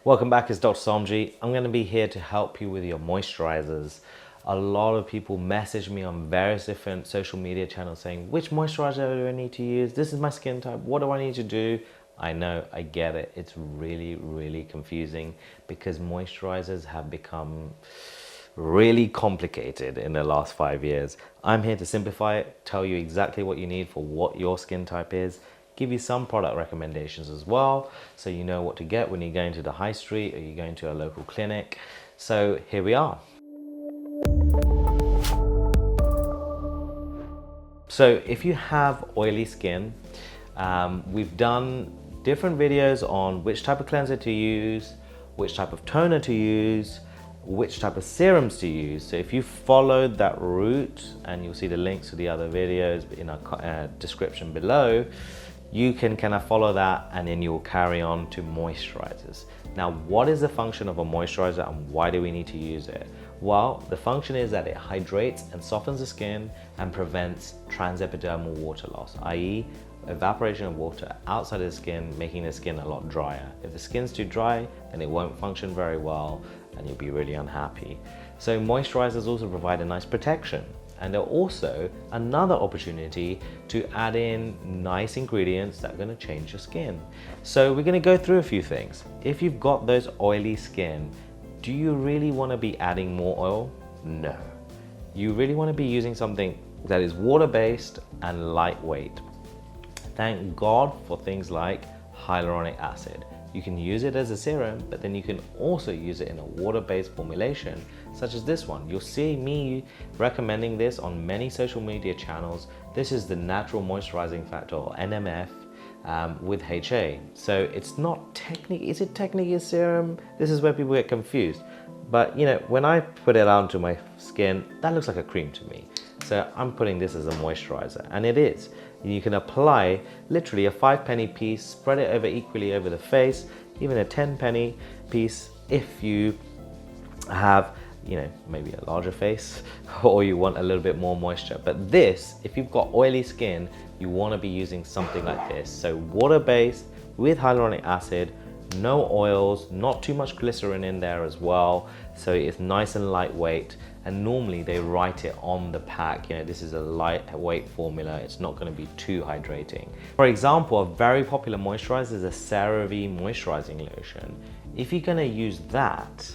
Welcome back, it's Dr. Somji. I'm going to be here to help you with your moisturizers. A lot of people message me on various different social media channels saying, which moisturizer do I need to use? This is my skin type. What do I need to do? I know, I get it. It's really confusing because moisturizers have become really complicated in the last 5 years. I'm here to simplify it, tell you exactly what you need for what your skin type is, give you some product recommendations as well, so you know what to get when you're going to the high street or you're going to a local clinic. So here we are. So if you have oily skin, we've done different videos on which type of cleanser to use, which type of toner to use, which type of serums to use. So if you followed that route, and you'll see the links to the other videos in our description below, you can kind of follow that and then you'll carry on to moisturizers. Now, what is the function of a moisturizer and why do we need to use it? Well, the function is that it hydrates and softens the skin and prevents transepidermal water loss, i.e. evaporation of water outside of the skin, making the skin a lot drier. If the skin's too dry, then it won't function very well and you'll be really unhappy. So moisturizers also provide a nice protection. And they're also another opportunity to add in nice ingredients that are going to change your skin. So we're going to go through a few things. If you've got those oily skin, do you really want to be adding more oil? No. You really want to be using something that is water-based and lightweight. Thank God for things like hyaluronic acid. You can use it as a serum, but then you can also use it in a water-based formulation, such as this one. You'll see me recommending this on many social media channels. This is the Natural Moisturizing Factor, or NMF, with HA. So it's not technically, is it technically a serum? This is where people get confused. But you know, when I put it onto my skin, that looks like a cream to me. So I'm putting this as a moisturizer, and it is. You can apply literally a 5-penny piece, spread it over equally over the face, even a 10-penny piece if you have, you know, maybe a larger face or you want a little bit more moisture. But this, if you've got oily skin, you want to be using something like this. So water-based with hyaluronic acid, no oils, not too much glycerin in there as well. So it's nice and lightweight. And normally they write it on the pack, you know, this is a lightweight formula, it's not going to be too hydrating. For example, a very popular moisturizer is a CeraVe moisturizing lotion. If you're going to use that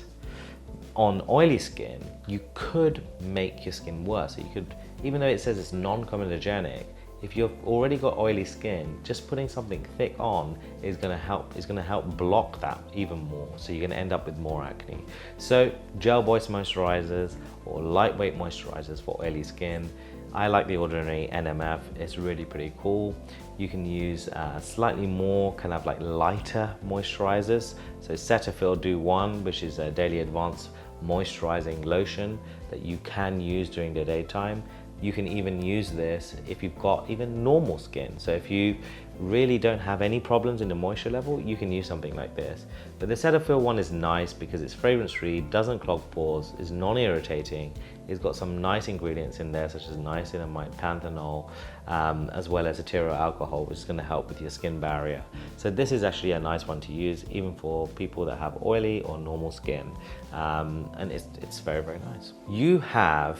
on oily skin, you could make your skin worse. You could, even though it says it's non-comedogenic, if you've already got oily skin, just putting something thick on is going to help block that even more. So you're going to end up with more acne. So gel-based moisturizers or lightweight moisturizers for oily skin. I like the ordinary NMF. It's really pretty cool. You can use slightly more kind of like lighter moisturizers. So Cetaphil Do 1, which is a daily advanced moisturizing lotion that you can use during the daytime. You can even use this if you've got even normal skin. So if you really don't have any problems in the moisture level, you can use something like this. But the Cetaphil one is nice because it's fragrance-free, doesn't clog pores, is non-irritating. It's got some nice ingredients in there, such as niacinamide, panthenol, as well as ethyl alcohol, which is going to help with your skin barrier. So this is actually a nice one to use, even for people that have oily or normal skin. And it's very very nice. You have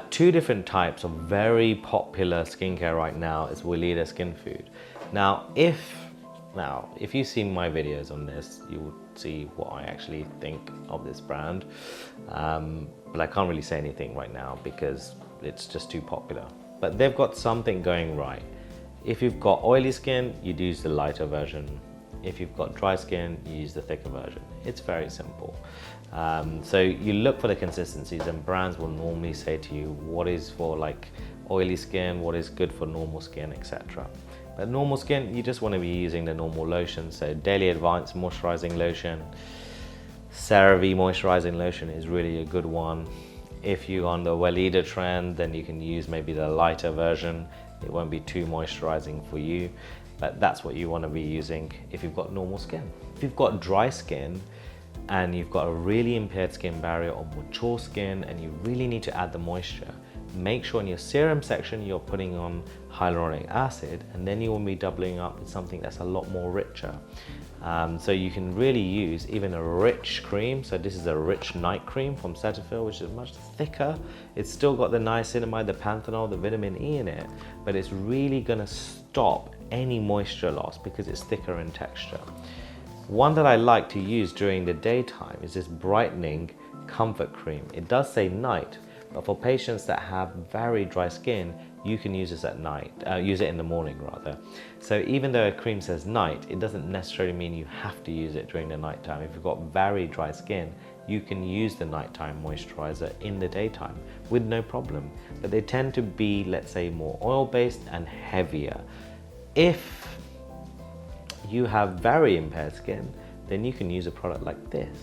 two different types of very popular skincare right now. It's Weleda Skin Food. Now, if you've seen my videos on this, you will see what I actually think of this brand. But I can't really say anything right now because it's just too popular. But they've got something going right. If you've got oily skin, you'd use the lighter version. If you've got dry skin, you use the thicker version. It's very simple. So you look for the consistencies, and brands will normally say to you what is for like oily skin, what is good for normal skin, etc. But normal skin, you just want to be using the normal lotion. So Daily Advanced Moisturizing Lotion, CeraVe Moisturizing Lotion is really a good one. If you're on the Weleda trend, then you can use maybe the lighter version. It won't be too moisturizing for you, but that's what you want to be using if you've got normal skin. If you've got dry skin and you've got a really impaired skin barrier or mature skin and you really need to add the moisture, make sure in your serum section you're putting on hyaluronic acid, and then you will be doubling up with something that's a lot more richer. So you can really use even a rich cream. So this is a rich night cream from Cetaphil, which is much thicker. It's still got the niacinamide, the panthenol, the vitamin E in it, but it's really gonna stop any moisture loss because it's thicker in texture. One that I like to use during the daytime is this brightening comfort cream. It does say night, but for patients that have very dry skin, you can use this at night, use it in the morning rather. So even though a cream says night, it doesn't necessarily mean you have to use it during the nighttime. If you've got very dry skin, you can use the nighttime moisturizer in the daytime with no problem. But they tend to be, let's say, more oil-based and heavier. If you have very impaired skin, then you can use a product like this,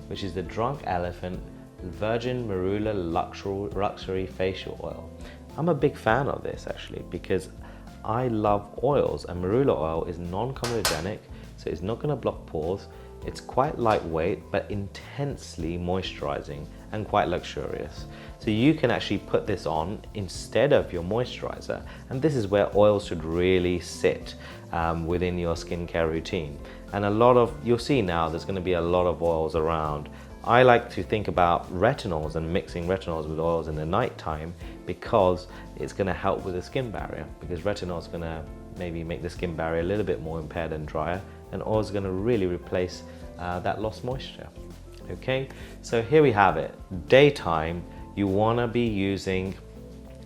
which is the Drunk Elephant Virgin Marula Luxury Facial Oil. I'm a big fan of this actually because I love oils, and marula oil is non-comedogenic, so it's not going to block pores. It's quite lightweight but intensely moisturizing and quite luxurious. So you can actually put this on instead of your moisturizer, and this is where oils should really sit within your skincare routine. And you'll see now there's going to be a lot of oils around. I like to think about retinols and mixing retinols with oils in the night time because it's going to help with the skin barrier, because retinol is going to maybe make the skin barrier a little bit more impaired and drier, and oil is going to really replace that lost moisture. Okay, so here we have it. Daytime, you want to be using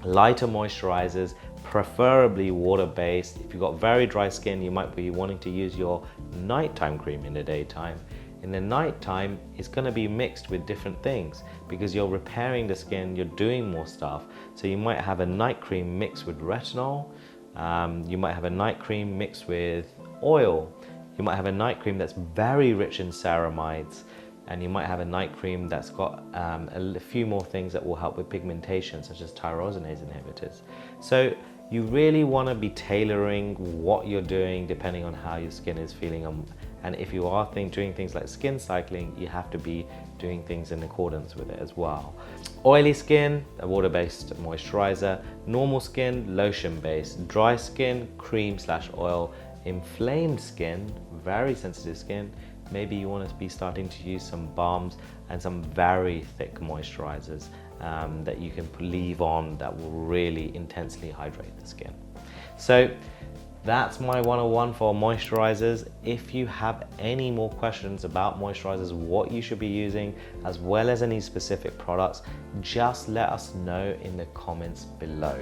lighter moisturizers, preferably water-based. If you've got very dry skin, you might be wanting to use your nighttime cream in the daytime. In the nighttime, it's going to be mixed with different things because you're repairing the skin, you're doing more stuff. So you might have a night cream mixed with retinol, you might have a night cream mixed with oil, you might have a night cream that's very rich in ceramides, and you might have a night cream that's got a few more things that will help with pigmentation, such as tyrosinase inhibitors. So you really want to be tailoring what you're doing depending on how your skin is feeling. And if you are doing things like skin cycling, you have to be doing things in accordance with it as well. Oily skin, a water-based moisturizer. Normal skin, lotion-based. Dry skin, cream/oil. Inflamed skin, very sensitive skin, maybe you want to be starting to use some balms and some very thick moisturizers that you can leave on that will really intensely hydrate the skin. So that's my 101 for moisturizers. If you have any more questions about moisturizers, what you should be using, as well as any specific products, just let us know in the comments below.